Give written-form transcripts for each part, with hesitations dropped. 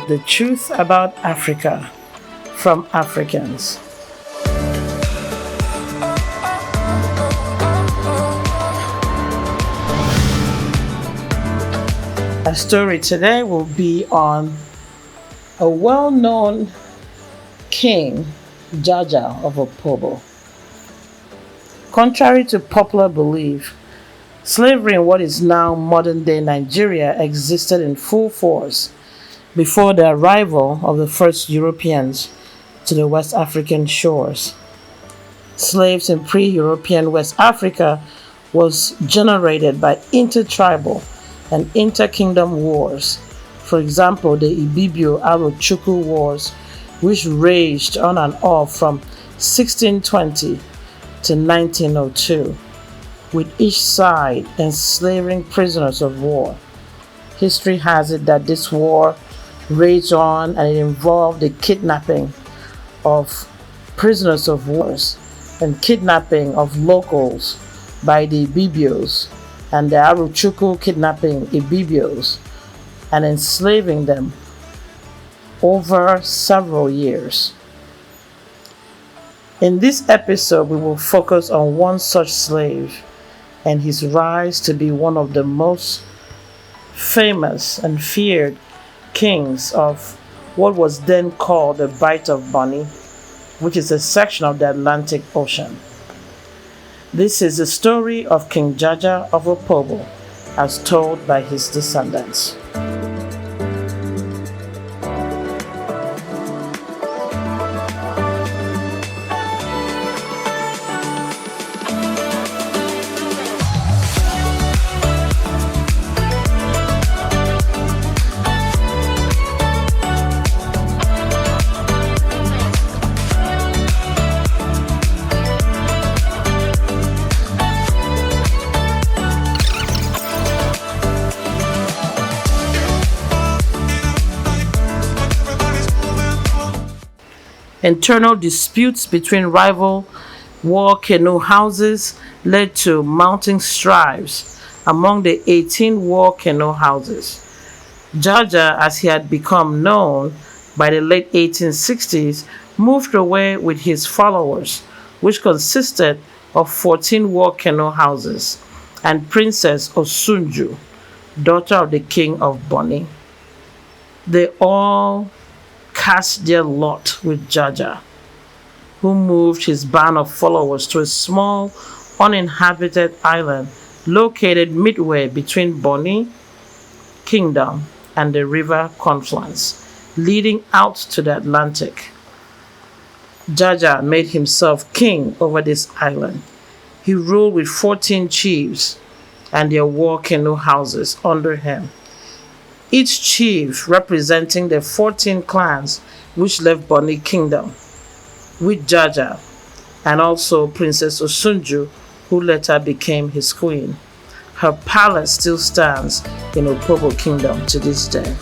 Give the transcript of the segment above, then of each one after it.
The truth about Africa from Africans. Our story today will be on a well-known King Jaja of Opobo. Contrary to popular belief, slavery in what is now modern-day Nigeria existed in full force before the arrival of the first Europeans to the West African shores. Slaves in pre-European West Africa was generated by intertribal and inter-kingdom wars. For example, the Ibibio-Arochukwu Wars, which raged on and off from 1620 to 1902, with each side enslaving prisoners of war. History has it that this war raged on and it involved the kidnapping of prisoners of wars and kidnapping of locals by the Ibibios, and the Arochukwu kidnapping Ibibios and enslaving them over several years. In this episode, we will focus on one such slave and his rise to be one of the most famous and feared kings of what was then called the Bight of Bonny, which is a section of the Atlantic Ocean. This is the story of King Jaja of Opobo, as told by his descendants. Internal disputes between rival war canoe houses led to mounting strifes among the 18 war canoe houses. Jaja, as he had become known by the late 1860s, moved away with his followers, which consisted of 14 war canoe houses, and Princess Osunju, daughter of the King of Bonny. They all cast their lot with Jaja, who moved his band of followers to a small, uninhabited island located midway between Bonny Kingdom and the river confluence, leading out to the Atlantic. Jaja made himself king over this island. He ruled with 14 chiefs and their war canoe houses under him, each chief representing the 14 clans which left Bonny Kingdom, with Jaja, and also Princess Osunju, who later became his queen. Her palace still stands in Opobo Kingdom to this day.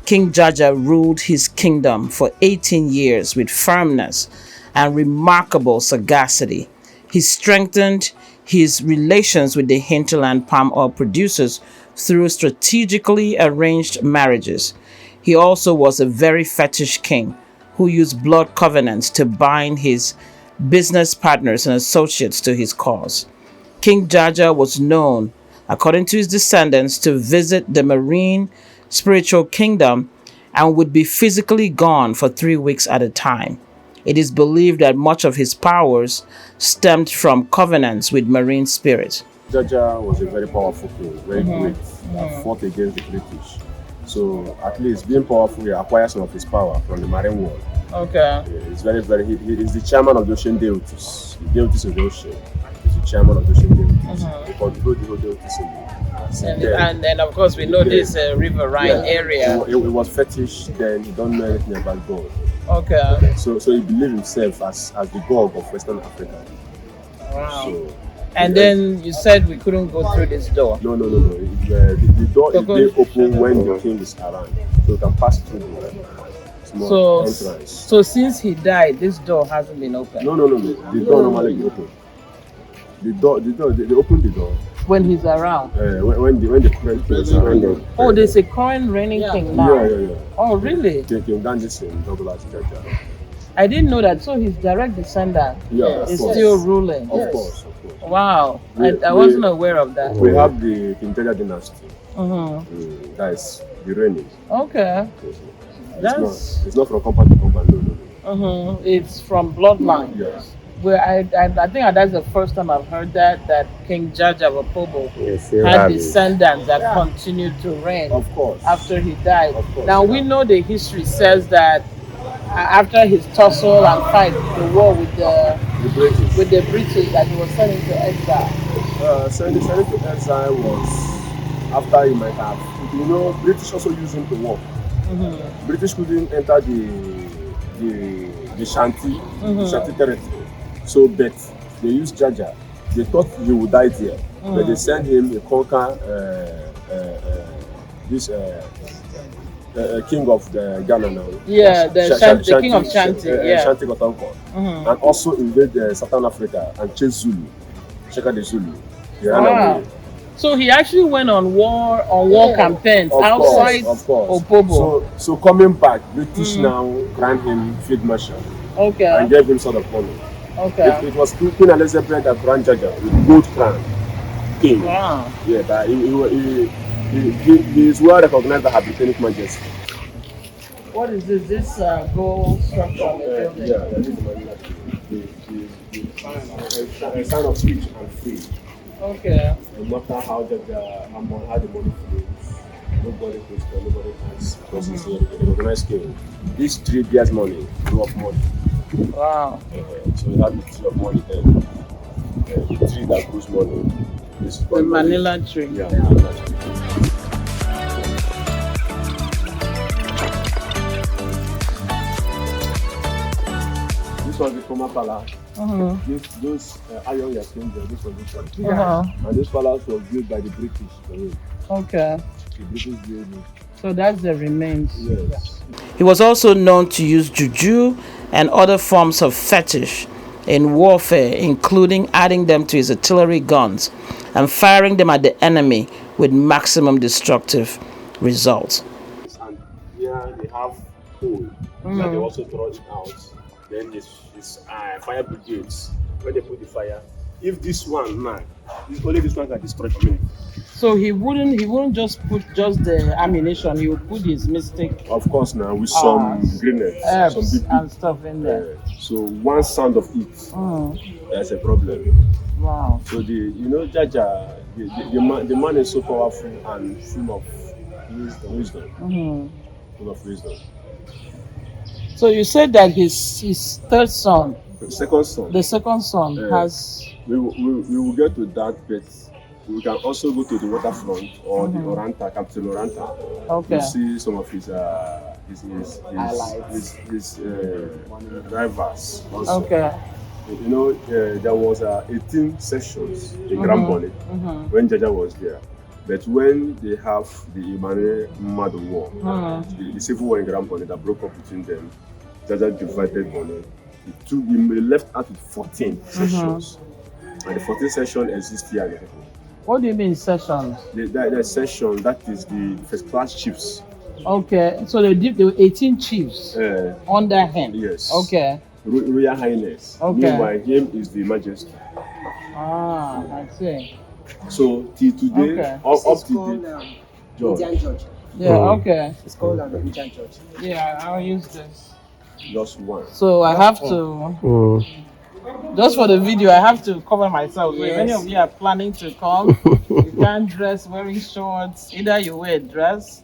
King Jaja ruled his kingdom for 18 years with firmness and remarkable sagacity. He strengthened his relations with the hinterland palm oil producers through strategically arranged marriages. He also was a very fetish king who used blood covenants to bind his business partners and associates to his cause. King Jaja was known, according to his descendants, to visit the marine spiritual kingdom and would be physically gone for 3 weeks at a time. It is believed that much of his powers stemmed from covenants with marine spirits. Jaja was a very powerful king, very great, that fought against the British. So at least being powerful, he acquired some of his power from the marine world. Okay. He's he is the chairman of the ocean deities, the deities of the ocean. He's the chairman of the ocean deities. He controls the whole deities in the and then of course we know this River Rhine area. It was fetish, then he don't know anything about God. Okay. So he believed himself as the god of Western Africa. Wow. So And then you said we couldn't go through this door. No. The door is being open when the king is around, so you can pass through the small entrance. So since he died, this door hasn't been open. No. The door normally be open. The door. They open the door when he's around. When the current king is around. Oh, there's a current reigning king now. Yeah. Oh, really? King Jaja double as Jaja. I didn't know that. So his direct descendant is still ruling. Of course. Wow, I wasn't aware of that. We have the King Jaja dynasty. That is the reigning. Okay. It's not from company to company. No. It's from bloodline. Yes. Where I think that's the first time I've heard that King Jaja of Opobo had descendants that continued to reign. Of course. After he died. Of course, now we know the history says that after his tussle and fight, the war with the British, that he was sent into exile. Sent into exile was after he might have. British also used him to work. British couldn't enter the Shanti territory. So, but they used Jaja. They thought he would die there, but they sent him to conquer this king of the Ghana now. Yeah, the king of Shanti. Shanti Kotonko. And also invade Southern Africa and chase Zulu. Check out the Zulu. Wow. So he actually went on war campaigns outside Opobo. So coming back, British now grant him field marshal. Okay. And gave him sort of honor. Okay. It was Queen Elizabeth that grand Jaja with gold crown king. Wow. Yeah, but he is well recognized by Her Britannic Majesty. What is this? This gold structure on the building? Yeah, that is a sign of rich and free. Okay. No matter how the money flows, nobody questions, nobody asks, because he's a recognized king. This tree bears money, grow of money. Wow. So we have the tree of money then. The tree that grows money. The Manila tree. Yeah, Manila tree. This was the former palace. Those iron was came there. This was this one. And this palace was built by the British. Okay. The British built it. So that's the remains. Yes. He was also known to use juju and other forms of fetish in warfare, including adding them to his artillery guns and firing them at the enemy with maximum destructive results. And here they have coal that they also throw it out. Then his fire brigades, when they put the fire, if this one man, only this one can destroy community. So he wouldn't just put just the ammunition, he would put his mystic, of course, now with some grenades, herbs some big and stuff in there. So one sound of it, that's a problem. Wow. So Jaja, the man is so powerful and full of wisdom. Full of wisdom. So you said that his third son, the second son has. We will get to that, but we can also go to the waterfront or the Oranta, Captain Oranta. Okay. You see some of his rivals also. Okay. There was 18 sessions in Grand Bonnet when Jaja was there. But when they have the Imane Mad War, the civil war in Grand Bonnet that broke up between them, Jaja divided Bonnet. He left out with 14 sessions. And the 14th session exists here. What do you mean sessions? The session, that is the first class chiefs. Okay, so there were 18 chiefs under him. Yes. Okay. Royal Highness. Okay. Meanwhile, him is the Majesty. I see. So till today, up to today, Indian Judge. Yeah. Okay. It's called an Indian Judge. Yeah, I'll use this. Just one. So I have to. Just for the video, I have to cover myself. So if any of you are planning to come, you can't dress wearing shorts. Either you wear a dress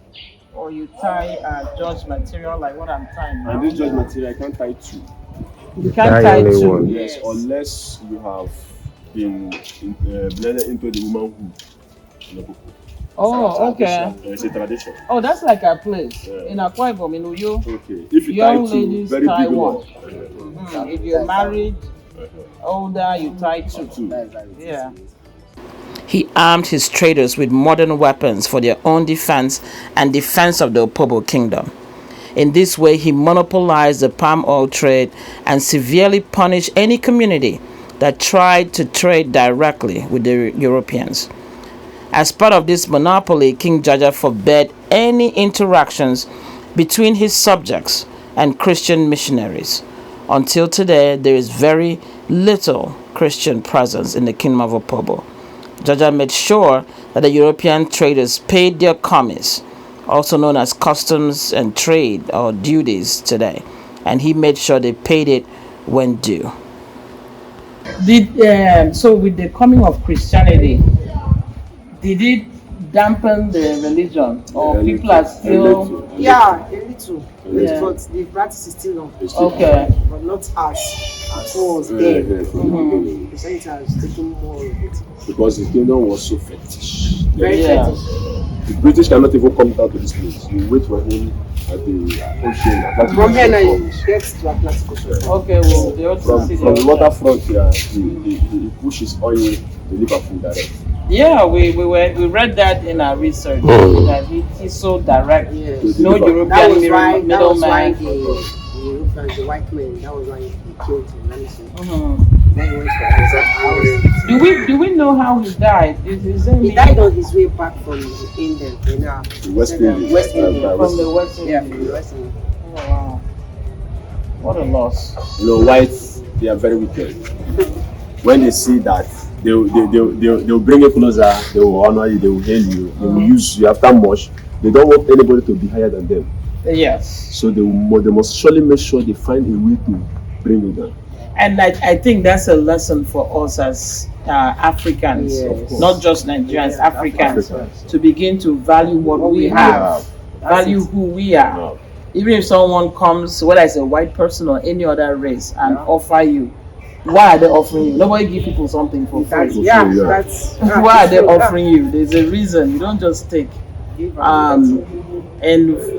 or you tie a George material like what I'm tying now. And this George material, I can't tie two. You can't tie two. Yes, unless you have been blended into the womanhood. Oh, okay. It's a tradition. Oh, that's like a place in Akwa Ibom in Uyo. Okay. If you Young tie two, ladies very tie big one. one. If you're married, Older, you tie 2. Yeah. He armed his traders with modern weapons for their own defense and defense of the Opobo kingdom. In this way, he monopolized the palm oil trade and severely punished any community that tried to trade directly with the Europeans. As part of this monopoly, King Jaja forbade any interactions between his subjects and Christian missionaries. Until today, there is very little Christian presence in the Kingdom of Opobo. Jaja made sure that the European traders paid their commis, also known as customs and trade or duties today, and he made sure they paid it when due. So with the coming of Christianity, did it dampen the religion, or people are still? Yeah, a little. But the practice is still on. Okay. But not as it was then. Christianity has taken more of it. Because the kingdom was so fetish. Very fetish. The British cannot even come down to this place. You wait for him at the ocean. From here now you get to Atlantic Ocean. Okay, well, they also from the waterfront here, he pushes oil to Liverpool direct. Yeah, we read that in our research that he's so direct. Yes. No European middleman. That was why the white men. That was why he killed him. Let me see. Then he went for Do we know how he died? He died on his way back from England. The West Indies. From the West Indies. Yeah, from the West Indies. Oh wow! What a loss. You know, whites, they are very wicked. When they see that, they'll bring you closer, they will honor you, they will hail you, they will use you after much. They don't want anybody to be higher than them. Yes. So they must surely make sure they find a way to bring you down. And I think that's a lesson for us as Africans, not just Nigerians, Africans, to begin to value what we have, value who we are. Even if someone comes, whether it's a white person or any other race, and offer you, why are they offering you? Nobody give people something for free. That's why are they offering you? There's a reason. You don't just take. And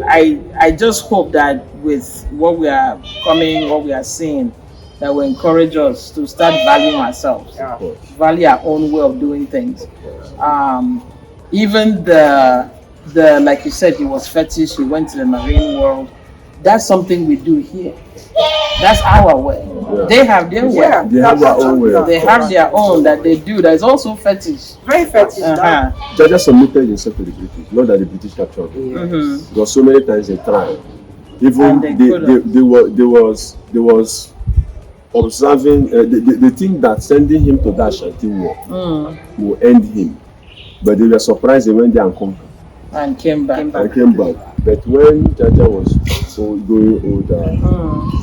I just hope that with what we are seeing, that will encourage us to start valuing ourselves, value our own way of doing things. Even the like you said, he was fetish. He went to the marine world. That's something we do here. That's our way. They have their way. They have their own way. They have their own that they do. That is also fetish. Very fetish. Jaja submitted himself to the British, not that the British captured him. Because so many times they tried. Even they was observing. They think that sending him to that Ashanti war will end him, but they were surprised they went there and conquered. And came back. But when Jaja was growing older,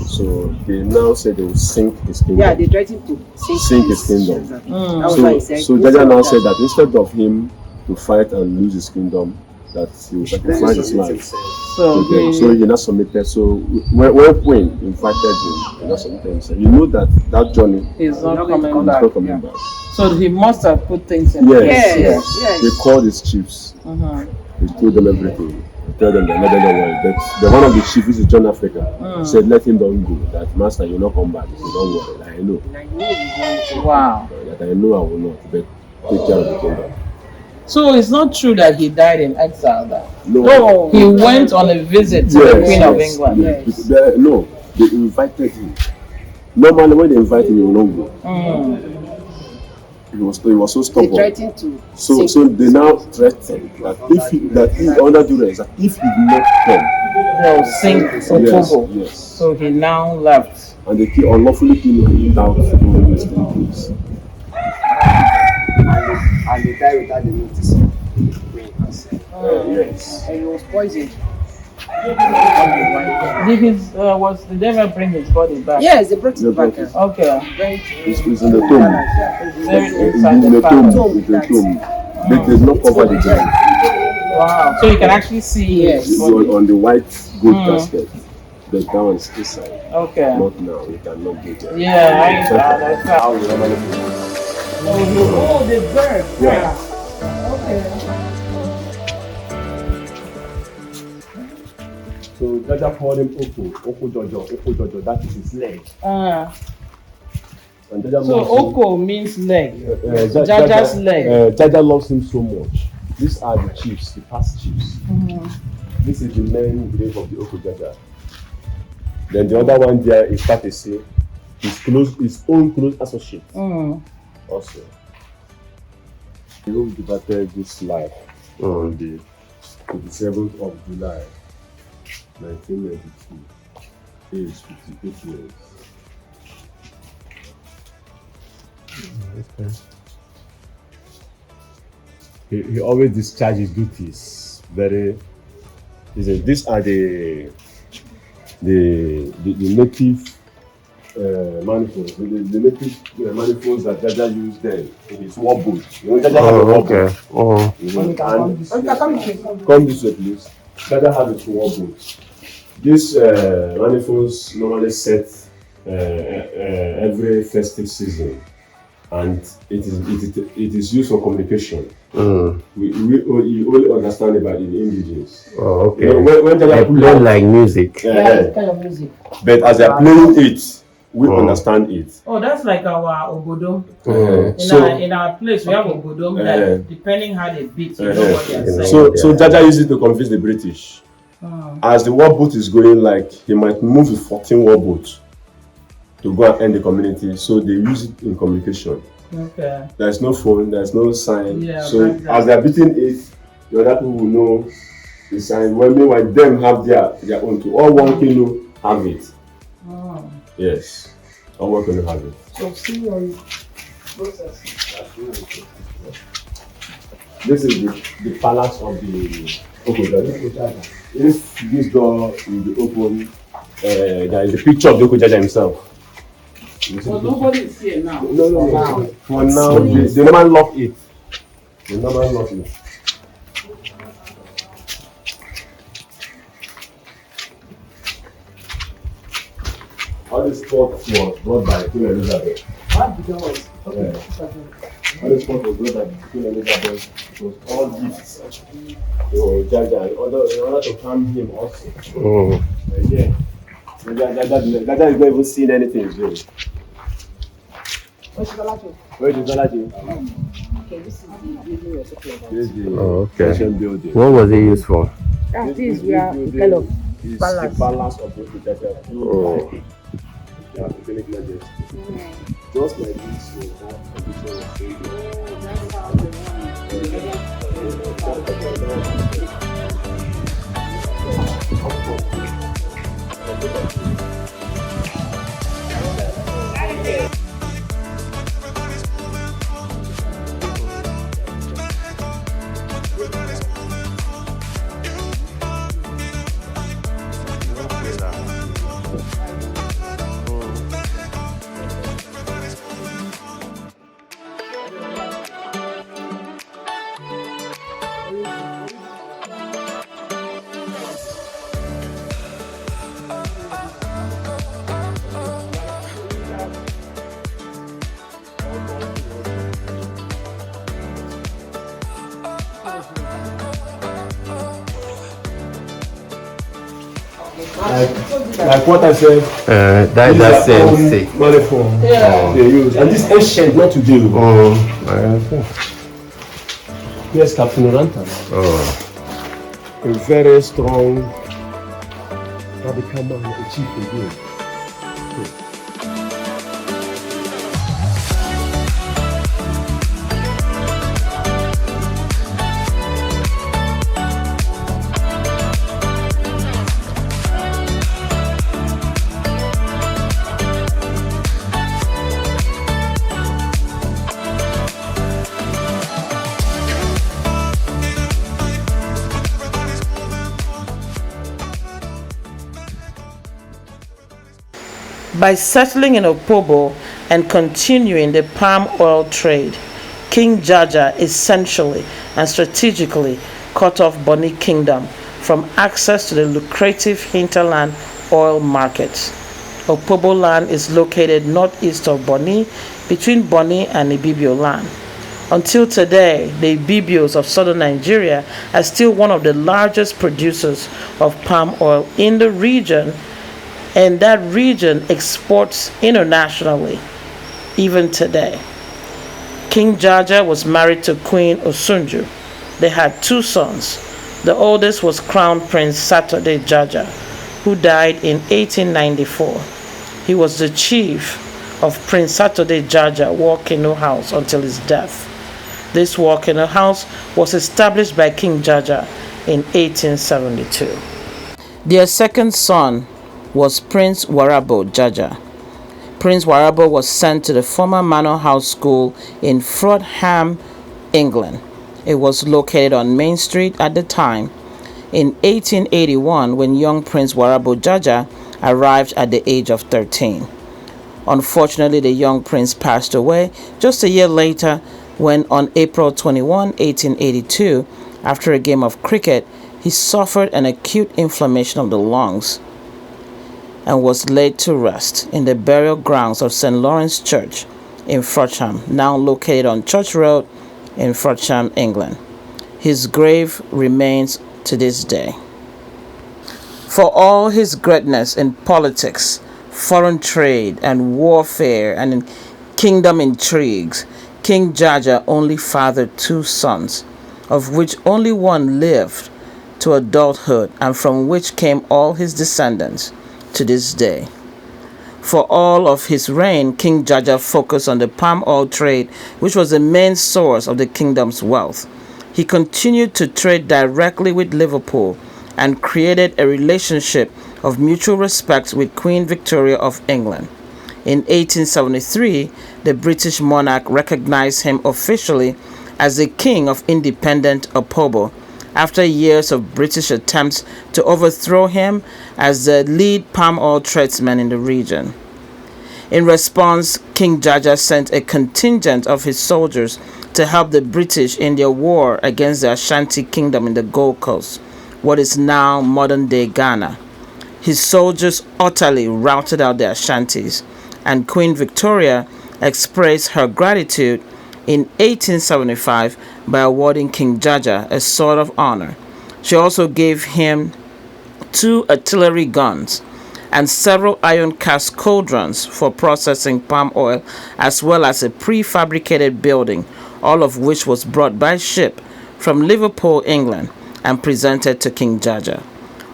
so they now said they will sink his kingdom. Yeah, they threatened to sink his kingdom. So Jaja now said that instead of him to fight and lose his kingdom, that he will sacrifice his life. So he now submitted. So when Queen invited him, he now submitted himself. You know that journey is not coming back. So he must have put things in place. Yes. He called his chiefs. He told them everything. He told them another way. But the one of the chiefs is John Africa. Said, let him don't go. That master, you will not come back. He said, don't worry. I know. Wow. That I know I will not. But take care of the kingdom. So it's not true that he died in exile. No. He went on a visit to the Queen of England. No, they invited him. Normally, when they invite him, he will not go. He was so stubborn. They threatened to. So they now threatened that he under duress, that if he did not come, they'll sink Opobo. Yes. So he now left. And they unlawfully killed him without going to the place. And they died without the notice of the Queen herself. Yes. And he was poisoned. Did they ever bring his body back? Yes, they brought it back. Okay. It's in the tomb. In the tomb. There's no cover the tomb. Wow. So you can actually see on the white gold casket. The down is inside. Okay. Not now. We cannot get there. Yeah, Oh, the bird. Yeah. Okay. So Jaja called him Oko Jojo, that is his leg. And Jaja So loves him. Oko means leg. Jaja's leg. Jaja loves him so much. These are the chiefs, the past chiefs. This is the main grave of the Oko Jaja. Then the other one there is Patese, his own close associate. Also. He departed this life on the 27th of July, 1992. Age 58 years. He always discharges duties very. These are the native manifolds, the native manifolds that Jaja used then in his war boat. You know, Jaja had a war boat. Come this way, please. Jaja had his war boat. These manifolds normally set every festive season, and it is used for communication. We only understand about the indigenous. Oh, okay. You know, when they play like music. Kind of music. But as they are playing it, we understand it. Oh, that's like our Obodo. In our place, we have Obodo that depending how they beat, you know what they are saying. So Jaja used it to convince the British. As the war boat is going, like he might move with 14 war boats to go and end the community. So they use it in communication. Okay. There's no phone, there's no sign. Yeah, so as they're beating it, the other people will know the sign. When meanwhile them have their own too. All 1 kilo have it. Yes. All 1 kilo have it. So see your process. This is the palace of the Oko Jaja. If this door will be open, there is a picture of the Oko Jaja himself. But nobody is here now. No. For now, the normal lock it. The normal lock it. All this sport was brought by Queen Elizabeth. What the was? Okay. All this sport was brought by Queen Elizabeth. It was all gifts to Jaja in order to calm him also. Yeah. Jaja is not even seeing anything. Where is Dolaji? Okay, this is the building we're talking about. Oh, okay. Ancient building. What was it used for? This we are kind of It's palace. the palace of the Jaja. Yeah, the Phoenix Majesty. Just like this, you have a picture of Savior. Like what I said, That's same. manifold they use, and this ancient, not today. Yes, Captain Oranta. A very strong radical man, a chief again. By settling in Opobo and continuing the palm oil trade, King Jaja essentially and strategically cut off Boni Kingdom from access to the lucrative hinterland oil markets. Opobo land is located northeast of Boni, between Boni and Ibibio land. Until today, the Ibibios of southern Nigeria are still one of the largest producers of palm oil in the region, and that region exports internationally. even today. King Jaja was married to Queen Osunju. They had 2 sons. The oldest was Crown Prince Saturday Jaja, who died in 1894. He was the chief of Prince Saturday Jaja War Canoe House until his death. This War Canoe House was established by King Jaja in 1872. Their second son was Prince Warabo Jaja. Prince Warabo was sent to the former Manor House School in Frodham, England. It was located on Main Street at the time. In 1881, when young Prince Warabo Jaja arrived at the age of 13. Unfortunately, the young prince passed away just a year later when on April 21, 1882, after a game of cricket, he suffered an acute inflammation of the lungs and was laid to rest in the burial grounds of St. Lawrence Church in Frodham, now located on Church Road in Frodham, England. His grave remains to this day. For all his greatness in politics, foreign trade, and warfare, and in kingdom intrigues, King Jaja only fathered 2 sons, of which only one lived to adulthood, and from which came all his descendants to this day. For all of his reign, King Jaja focused on the palm oil trade, which was the main source of the kingdom's wealth. He continued to trade directly with Liverpool and created a relationship of mutual respect with Queen Victoria of England. In 1873, the British monarch recognized him officially as the King of independent Opobo, after years of British attempts to overthrow him as the lead palm oil tradesman in the region. In response, King Jaja sent a contingent of his soldiers to help the British in their war against the Ashanti Kingdom in the Gold Coast, what is now modern-day Ghana. His soldiers utterly routed out the Ashantis, and Queen Victoria expressed her gratitude in 1875 by awarding King Jaja a Sword of Honor. She also gave him 2 artillery guns and several iron-cast cauldrons for processing palm oil, as well as a prefabricated building, all of which was brought by ship from Liverpool, England, and presented to King Jaja.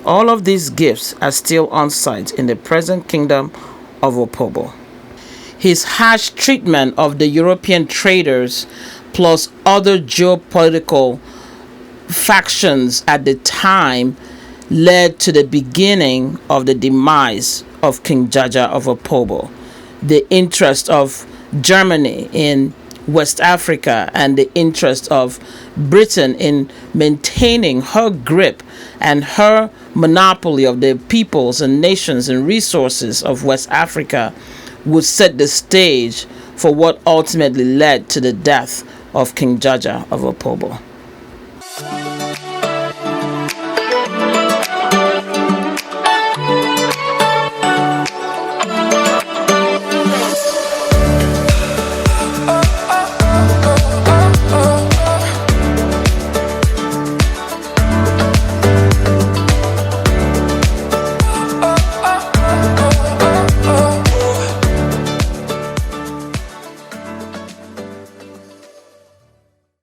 All of these gifts are still on site in the present Kingdom of Opobo. His harsh treatment of the European traders plus other geopolitical factions at the time led to the beginning of the demise of King Jaja of Opobo. The interest of Germany in West Africa and the interest of Britain in maintaining her grip and her monopoly of the peoples and nations and resources of West Africa would set the stage for what ultimately led to the death of King Jaja of Opobo.